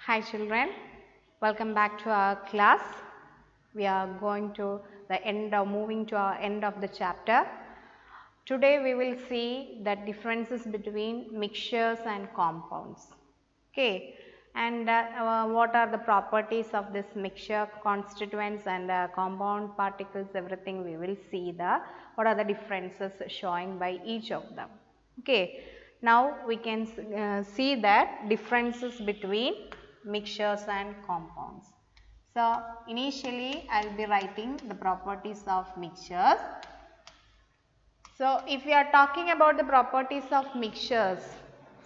Hi children, welcome back to our class. We are going to the end of moving to our end of the chapter. Today we will see the differences between mixtures and compounds. Okay, and what are the properties of this mixture, constituents and compound particles, everything we will see what are the differences showing by each of them. Okay, now we can see that differences between mixtures and compounds. So, initially I will be writing the properties of mixtures. So, if we are talking about the properties of mixtures,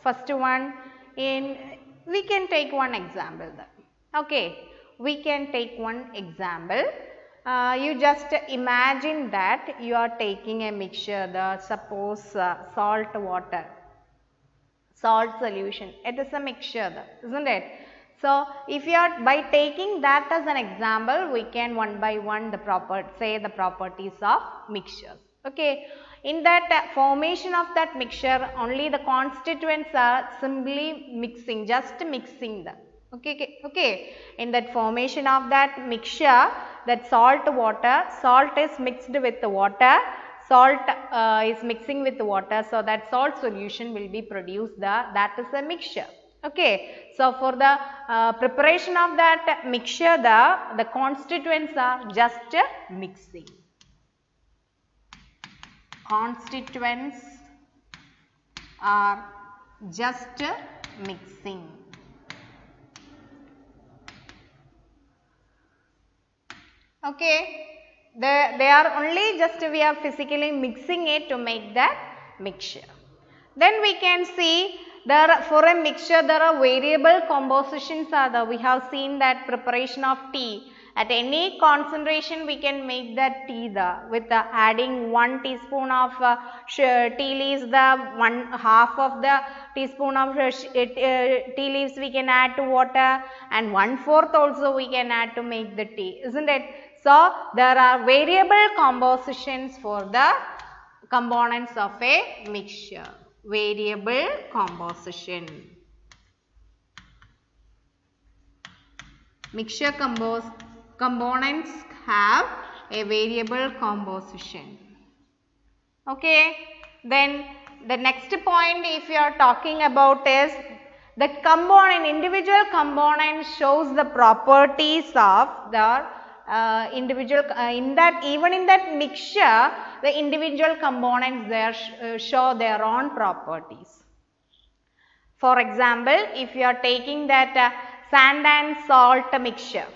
first one we can take one example then. Okay, we can take one example. You just imagine that you are taking a mixture, suppose salt water, salt solution. It is a mixture, isn't it? So, if you are by taking that as an example, we can one by one say the properties of mixtures. Okay. In that formation of that mixture, only the constituents are simply mixing, just mixing them. Okay. In that formation of that mixture, that salt water, salt is mixed with the water, salt is mixing with the water, so that salt solution will be produced, that is a mixture. Okay. So, for the preparation of that mixture, the constituents are just mixing. Constituents are just mixing. Okay. They are only just we are physically mixing it to make that mixture. Then we can see for a mixture there are variable compositions are there. We have seen that preparation of tea. At any concentration we can make that tea with adding 1 teaspoon of tea leaves, half of the teaspoon of tea leaves we can add to water, and 1/4 also we can add to make the tea, isn't it? So, there are variable compositions for the components of a mixture. Variable composition. Mixture components have a variable composition. Okay. Then the next point if you are talking about is the individual component shows the properties of the individual even in that mixture, the individual components there show their own properties. For example, if you are taking that sand and salt mixture,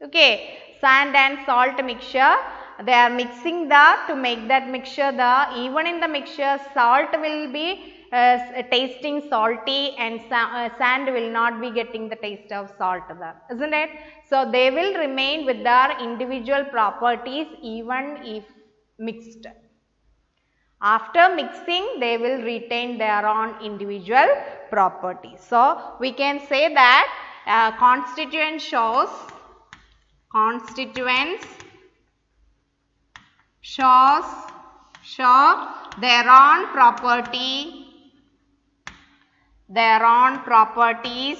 okay, sand and salt mixture, they are mixing to make that mixture even in the mixture salt will be tasting salty and sand will not be getting the taste of salt there, isn't it? So, they will remain with their individual properties even if mixed. After mixing, they will retain their own individual properties. So, we can say that constituents show their own properties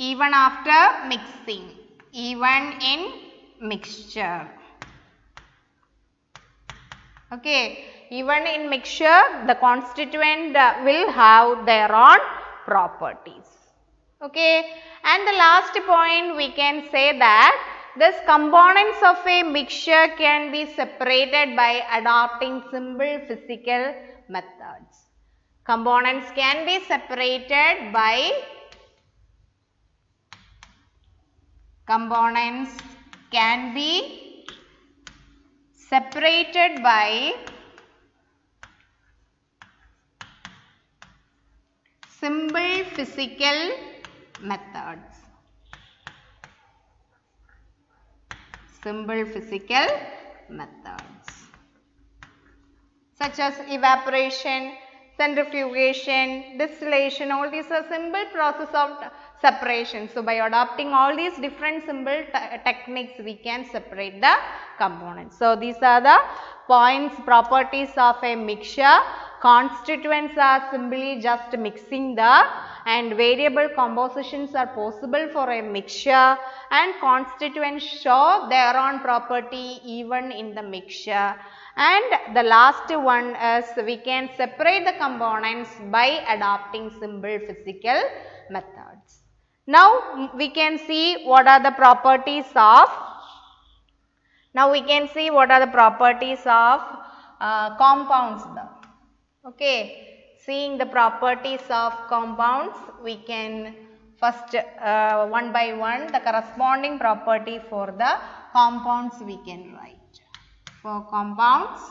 even after mixing, even in mixture. Okay, even in mixture the constituent will have their own properties. Okay, and the last point we can say that these components of a mixture can be separated by adopting simple physical methods. Components can be separated by simple physical methods. Simple physical methods such as evaporation, centrifugation, distillation, all these are simple process of separation. So, by adopting all these different simple techniques we can separate the components. So, these are the points properties of a mixture. constituents are simply just mixing the, and variable compositions are possible for a mixture, and constituents show their own property even in the mixture. And the last one is we can separate the components by adopting simple physical methods. Now we can see what are the properties of compounds. Okay, seeing the properties of compounds, we can first one by one the corresponding property for the compounds we can write. For compounds,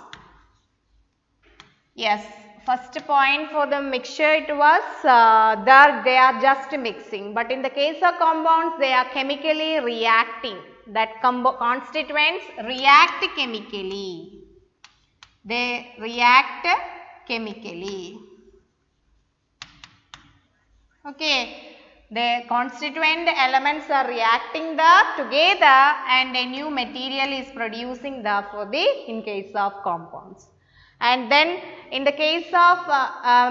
yes, first point for the mixture it was that they are just mixing, but in the case of compounds they are chemically reacting. That constituents react chemically. They react chemically. Okay, the constituent elements are reacting together and a new material is producing in case of compounds. And then in the case of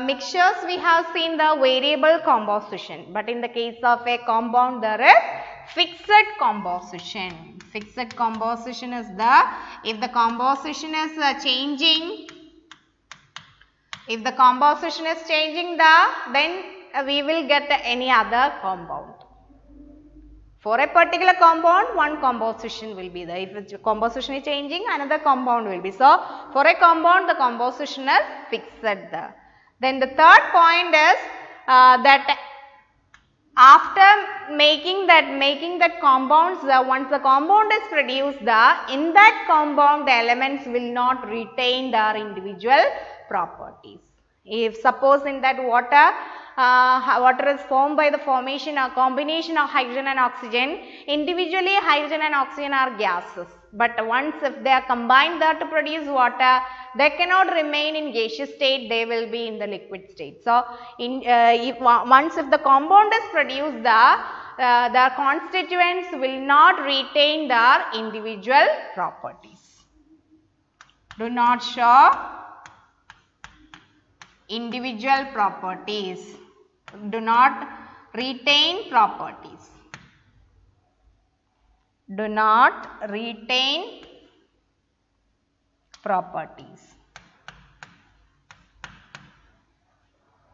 mixtures we have seen the variable composition, but in the case of a compound there is fixed composition. Fixed composition is if the composition is changing, then we will get any other compound. For a particular compound, one composition will be there. If the composition is changing, another compound will be. So, for a compound, the composition is fixed there. Then the third point is that after making that compounds, once the compound is produced, in that compound the elements will not retain their individual properties. If suppose in that water is formed by the formation or combination of hydrogen and oxygen, individually hydrogen and oxygen are gases, but once if they are combined there to produce water, they cannot remain in gaseous state, they will be in the liquid state. So, once if the compound is produced, the constituents will not retain their individual properties. Do not show individual properties. Do not retain properties. Do not retain properties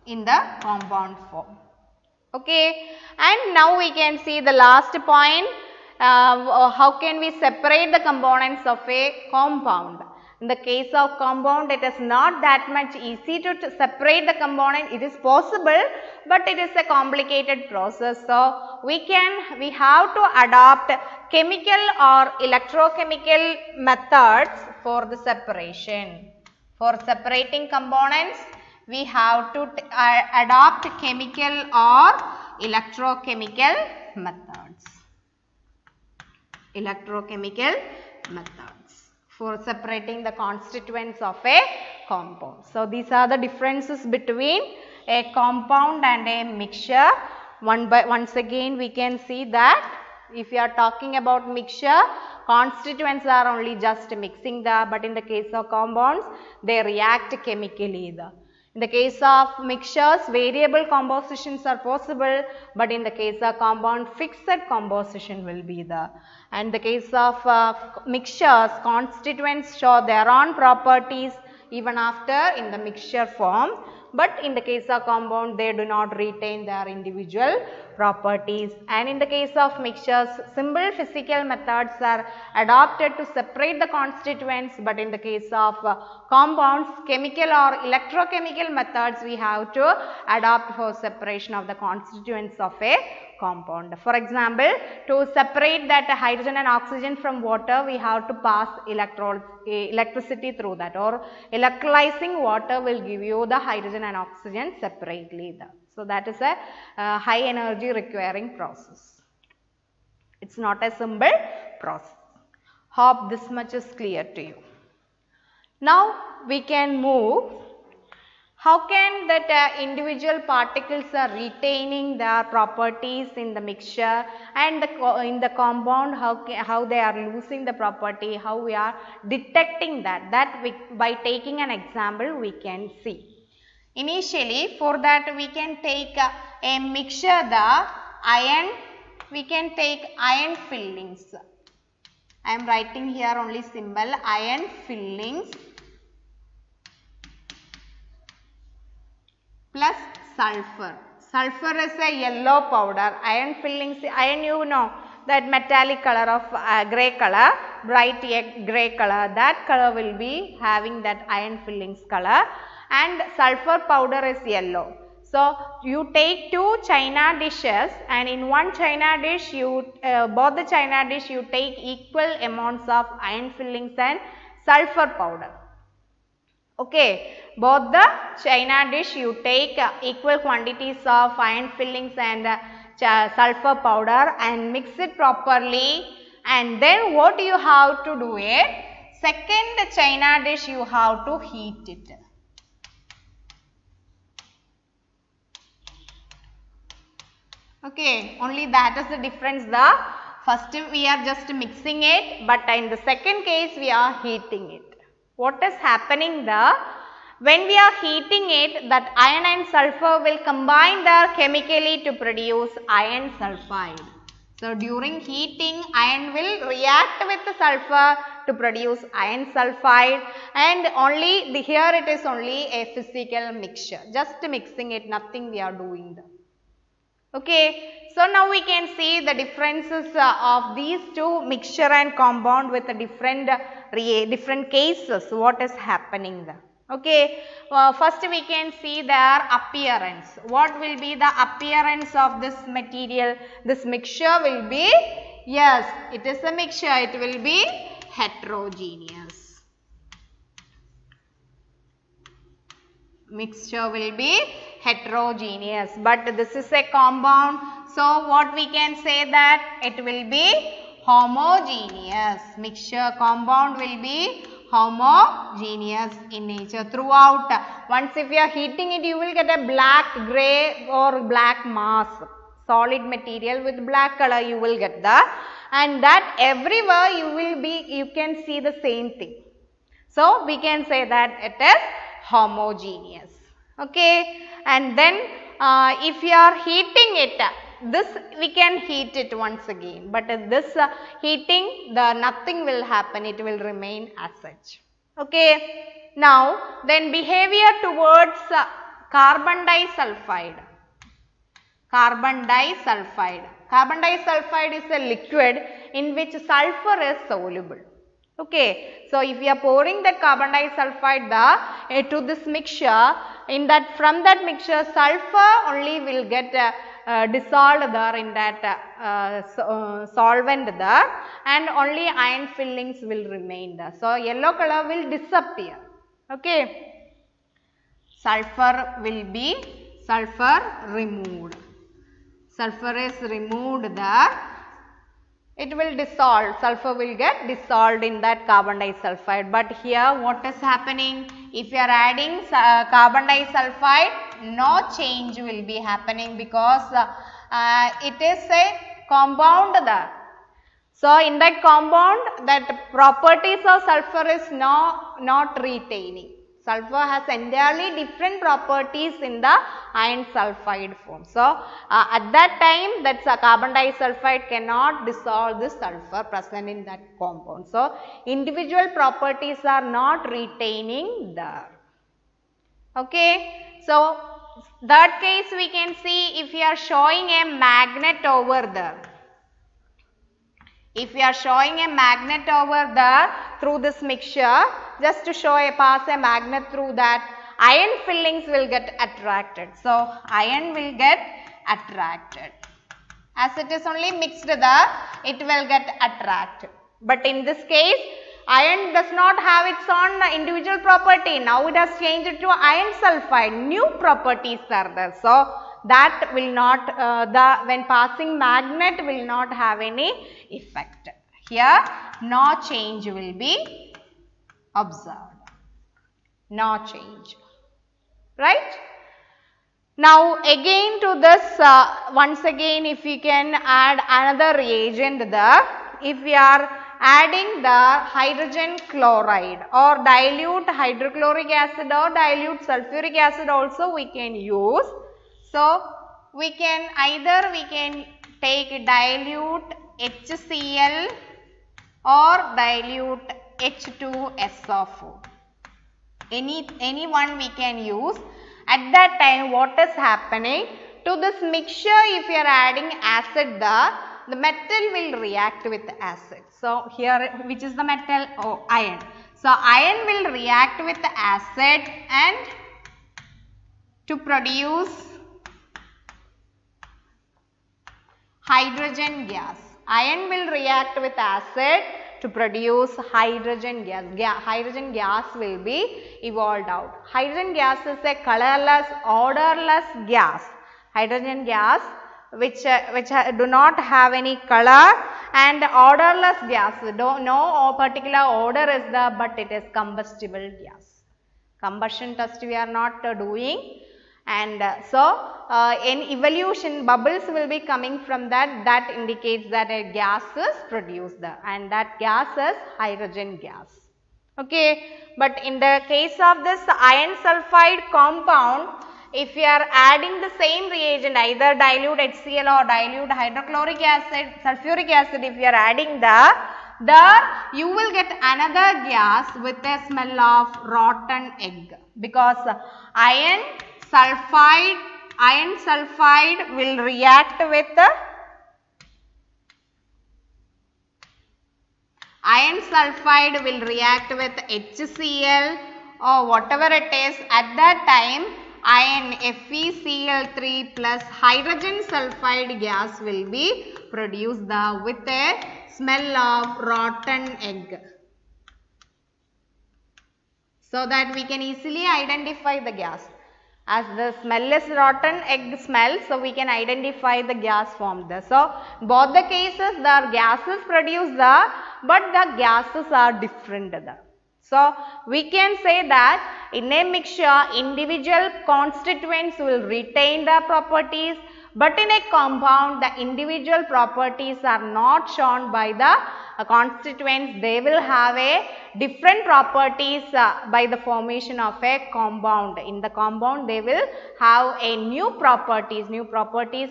in the compound form. Okay, and now we can see the last point. How can we separate the components of a compound? In the case of compound, it is not that much easy to separate the component. It is possible, but it is a complicated process. So, we have to adopt chemical or electrochemical methods for the separation. For separating components, we have to adopt chemical or electrochemical methods. Electrochemical methods for separating the constituents of a compound. So, these are the differences between a compound and a mixture. Once again we can see that if you are talking about mixture, constituents are only just mixing but in the case of compounds, they react chemically. In the case of mixtures, variable compositions are possible, but in the case of compound, fixed composition will be there. And the case of mixtures, constituents show their own properties even after in the mixture form, but in the case of compound, they do not retain their individual properties. And in the case of mixtures, simple physical methods are adopted to separate the constituents, but in the case of compounds, chemical or electrochemical methods we have to adopt for separation of the constituents of a compound. For example, to separate that hydrogen and oxygen from water, we have to pass electricity through that, or electrolyzing water will give you the hydrogen and oxygen separately. So, that is a high energy requiring process. It is not a simple process. Hope this much is clear to you. Now, we can move. How can that individual particles are retaining their properties in the mixture, and in the compound how they are losing the property, how we are detecting that by taking an example we can see. Initially, for that we can take a mixture, the iron, we can take iron fillings. I am writing here only symbol iron fillings plus sulfur. Sulfur is a yellow powder. Iron fillings, iron you know that metallic color of grey color, bright grey color, that color will be having that iron fillings color, and sulfur powder is yellow. So, you take two china dishes, and in one china dish you both the china dish you take equal amounts of iron fillings and sulfur powder. Okay, both the china dish you take equal quantities of iron fillings and sulfur powder and mix it properly, and then what you have to do it, second china dish you have to heat it. Okay, only that is the difference. The first we are just mixing it, but in the second case we are heating it. What is happening there? When we are heating it, that iron and sulfur will combine there chemically to produce iron sulfide. So, during heating, iron will react with the sulfur to produce iron sulfide, and only here it is only a physical mixture, just mixing it, nothing we are doing there. Okay, so now we can see the differences of these two mixture and compound with the different cases, what is happening there. Okay, first we can see their appearance. What will be the appearance of this material? This mixture will be, yes, it is a mixture, it will be heterogeneous. Mixture will be heterogeneous, but this is a compound, so what we can say that it will be homogeneous. Mixture compound will be homogeneous in nature throughout. Once if you are heating it, you will get a black, grey or black mass, solid material with black color you will get that, and that everywhere you can see the same thing. So, we can say that it is homogeneous. Okay, and then if you are heating it, this we can heat it once again, but this heating, nothing will happen, it will remain as such. Okay, now then behavior towards carbon disulfide. Carbon disulfide. Carbon disulfide is a liquid in which sulfur is soluble. Okay, so if we are pouring that carbon disulfide to this mixture, from that mixture sulfur only will get dissolved there in that solvent there, and only iron fillings will remain there. So, yellow color will disappear. Okay, sulfur will be removed. Sulfur is removed there. It will dissolve, sulfur will get dissolved in that carbon disulfide. But here what is happening? If you are adding carbon disulfide, no change will be happening because it is a compound there. So, in that compound, that properties of sulfur is not retaining. Sulfur has entirely different properties in the iron sulfide form. So, at that time that carbon disulfide cannot dissolve the sulfur present in that compound. So, individual properties are not retaining there. Okay. So, that case we can see if we are showing a magnet over there. If we are showing a magnet over there through this mixture, just to pass a magnet through that, iron fillings will get attracted. So, iron will get attracted. As it is only mixed there, it will get attracted. But in this case, iron does not have its own individual property. Now, it has changed to iron sulfide. New properties are there. So, that will not, when passing magnet will not have any effect. Here, no change will be observed. No change. Right? Now, again to this, once again if we can add another reagent there, if we are adding the hydrogen chloride or dilute hydrochloric acid or dilute sulfuric acid also we can use. So, we can take dilute HCl or dilute H2SO4. Any one we can use. At that time, what is happening to this mixture? If you are adding acid, the metal will react with acid. So here, which is the metal? Oh, iron. So iron will react with acid and to produce hydrogen gas. Iron will react with acid to produce hydrogen gas. Hydrogen gas will be evolved out. Hydrogen gas is a colorless, odorless gas. Hydrogen gas which do not have any color and odorless gas. No particular odor is there, but it is combustible gas. Combustion test we are not doing, and in evolution bubbles will be coming from that indicates that a gas is produced there, and that gas is hydrogen gas. Okay, but in the case of this iron sulfide compound, if you are adding the same reagent, either dilute HCl or dilute hydrochloric acid, sulfuric acid, if you are adding there you will get another gas with a smell of rotten egg, because iron sulfide will react with HCl or whatever it is. At that time, iron FeCl3 plus hydrogen sulfide gas will be produced with a smell of rotten egg, so that we can easily identify the gas. As the smell is rotten egg smell, so we can identify the gas formed there. So, both the cases there are gases produced there, but the gases are different there. So, we can say that in a mixture individual constituents will retain their properties, but in a compound the individual properties are not shown by the constituents. They will have a different properties by the formation of a compound. In the compound they will have a new properties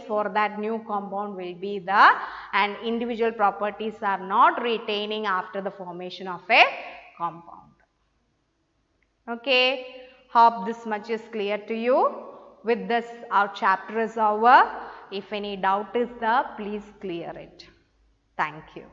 for that new compound will be there, and individual properties are not retaining after the formation of a compound. Okay, hope this much is clear to you. With this our chapter is over. If any doubt is there, please clear it. Thank you.